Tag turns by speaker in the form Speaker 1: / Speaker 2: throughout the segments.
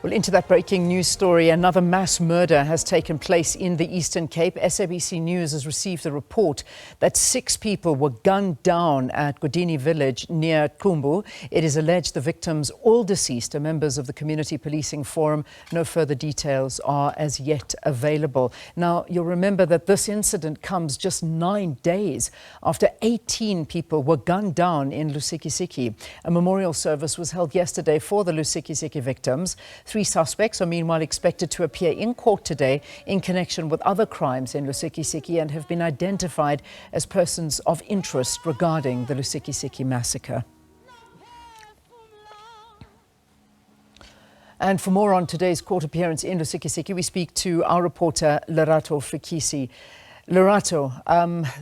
Speaker 1: Well, into that breaking news story, another mass murder has taken place in the Eastern Cape. SABC News has received a report that 6 people were gunned down at Godini village near Qumbu. It is alleged the victims, all deceased, are members of the Community Policing Forum. No further details are as yet available. Now, you'll remember that this incident comes just 9 days after 18 people were gunned down in Lusikisiki. A memorial service was held yesterday for the Lusikisiki victims. 3 suspects are meanwhile expected to appear in court today in connection with other crimes in Lusikisiki and have been identified as persons of interest regarding the Lusikisiki massacre. And for more on today's court appearance in Lusikisiki, we speak to our reporter Lerato Fekisi. Lerato,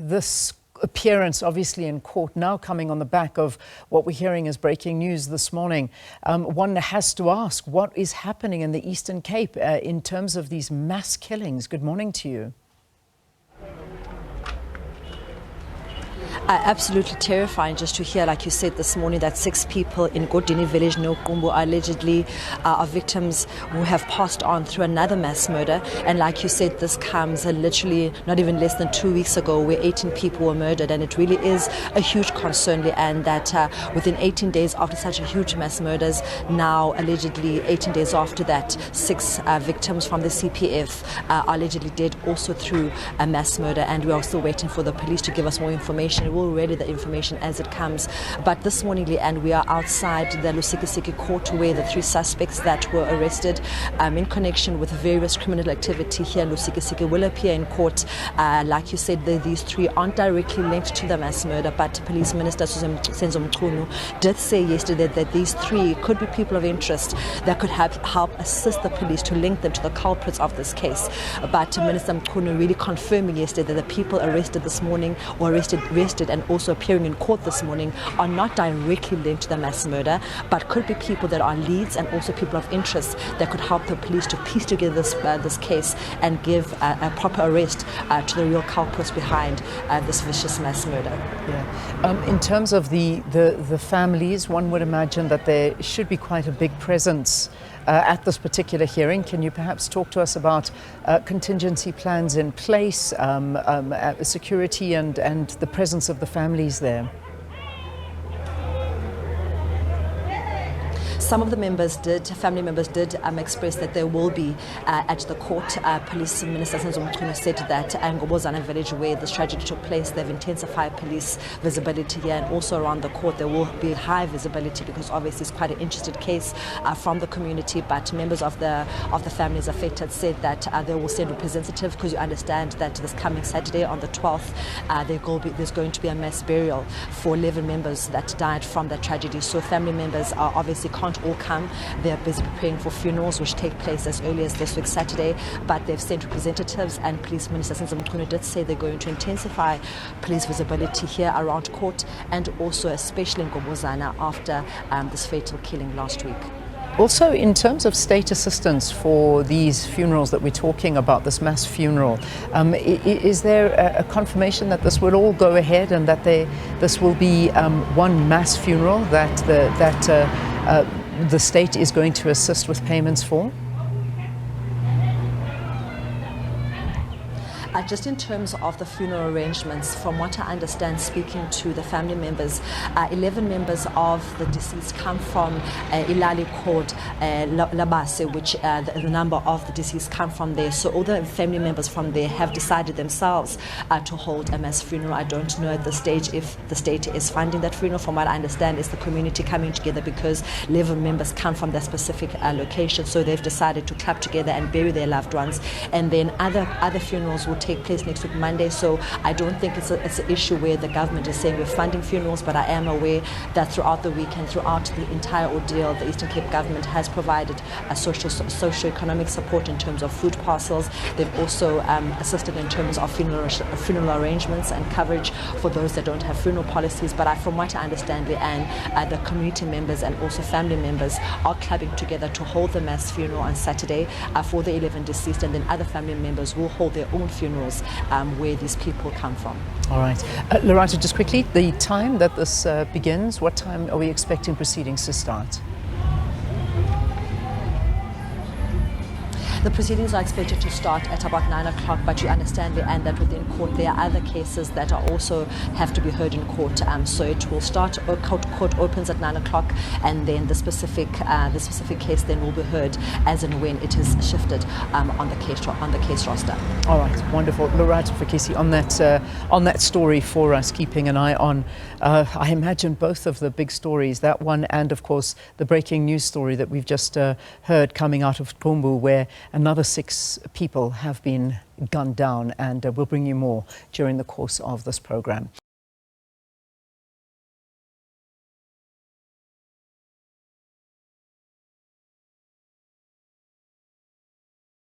Speaker 1: this appearance obviously in court now coming on the back of what we're hearing as breaking news this morning. One has to ask, what is happening in the Eastern Cape in terms of these mass killings? Good morning to you.
Speaker 2: Absolutely terrifying just to hear, like you said this morning, that 6 people in Godini village near Qumbu allegedly are victims who have passed on through another mass murder. And like you said, this comes literally not even less than 2 weeks ago where 18 people were murdered. And it really is a huge concern, and that within 18 days after such a huge mass murders, now allegedly 18 days after that, 6 victims from the CPF are allegedly dead also through a mass murder. And we are still waiting for the police to give us more information. We'll ready the information as it comes. But this morning, Leanne, we are outside the Lusikisiki court where the 3 suspects that were arrested in connection with various criminal activity here in Lusikisiki will appear in court. Like you said, these 3 aren't directly linked to the mass murder, but Police Minister Senzo Mchunu did say yesterday that these 3 could be people of interest that could help assist the police to link them to the culprits of this case. But Minister Mchunu really confirming yesterday that the people arrested this morning or arrested and also appearing in court this morning are not directly linked to the mass murder, but could be people that are leads and also people of interest that could help the police to piece together this case and give a proper arrest to the real culprits behind this vicious mass murder.
Speaker 1: Yeah. In terms of the families, one would imagine that there should be quite a big presence at this particular hearing. Can you perhaps talk to us about contingency plans in place, security and the presence of the families there?
Speaker 2: Some of the family members did express that they will be at the court. Police Minister Senzo Mchunu said that Ngobozana village where this tragedy took place, they've intensified police visibility here, and also around the court there will be high visibility because obviously it's quite an interested case from the community. But members of the families affected said that they will send representatives because you understand that this coming Saturday on the 12th there's going to be a mass burial for 11 members that died from that tragedy. So family members are obviously can't all come. They're busy preparing for funerals which take place as early as this week Saturday, but they've sent representatives, and Police Minister Senzo Mchunu did say they're going to intensify police visibility here around court and also especially in Ngobozana after this fatal killing last week.
Speaker 1: Also, in terms of state assistance for these funerals that we're talking about, this mass funeral, is there a confirmation that this will all go ahead and that this will be one mass funeral that the state is going to assist with payments for?
Speaker 2: Just in terms of the funeral arrangements, from what I understand, speaking to the family members, 11 members of the deceased come from Ilali called Labase, which the number of the deceased come from there. So all the family members from there have decided themselves to hold a mass funeral. I don't know at this stage if the state is funding that funeral. From what I understand, it's the community coming together because 11 members come from that specific location. So they've decided to club together and bury their loved ones. And then other funerals will take place next week Monday, so I don't think it's an issue where the government is saying we're funding funerals, but I am aware that throughout the week and throughout the entire ordeal, the Eastern Cape government has provided a socio-economic support in terms of food parcels. They've also assisted in terms of funeral arrangements and coverage for those that don't have funeral policies. But from what I understand, Leanne, the community members and also family members are clubbing together to hold the mass funeral on Saturday for the 11 deceased, and then other family members will hold their own funerals where these people come from.
Speaker 1: All right. Lerato, just quickly, the time that this begins, what time are we expecting proceedings to start?
Speaker 2: The proceedings are expected to start at about 9 o'clock, but you understand, Leanne, that within court there are other cases that are also have to be heard in court. So it will start, court opens at 9 o'clock, and then the specific case then will be heard as and when it is shifted on the case roster.
Speaker 1: All right, wonderful. Lerato Fekisi on that story for us, keeping an eye on, I imagine, both of the big stories, that one and, of course, the breaking news story that we've just heard coming out of Qumbu, where another 6 people have been gunned down, and we'll bring you more during the course of this program.